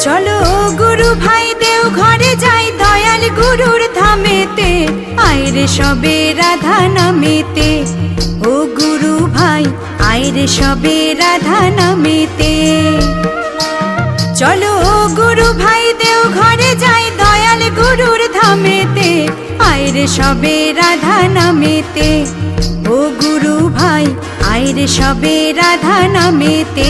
চলো গুরু ভাই দেও ঘরে যাই দয়াল গুরুর ধামেতে আইরে সবে রাধা নামেতে। ও গুরু ভাই আইরে সবে রাধা নামেতে। চলো গুরু ভাই দেও ঘরে যাই দয়াল গুরুর ধামেতে আইরে সবে রাধা নামেতে। ও গুরু ভাই আইরে সবে রাধা নামেতে।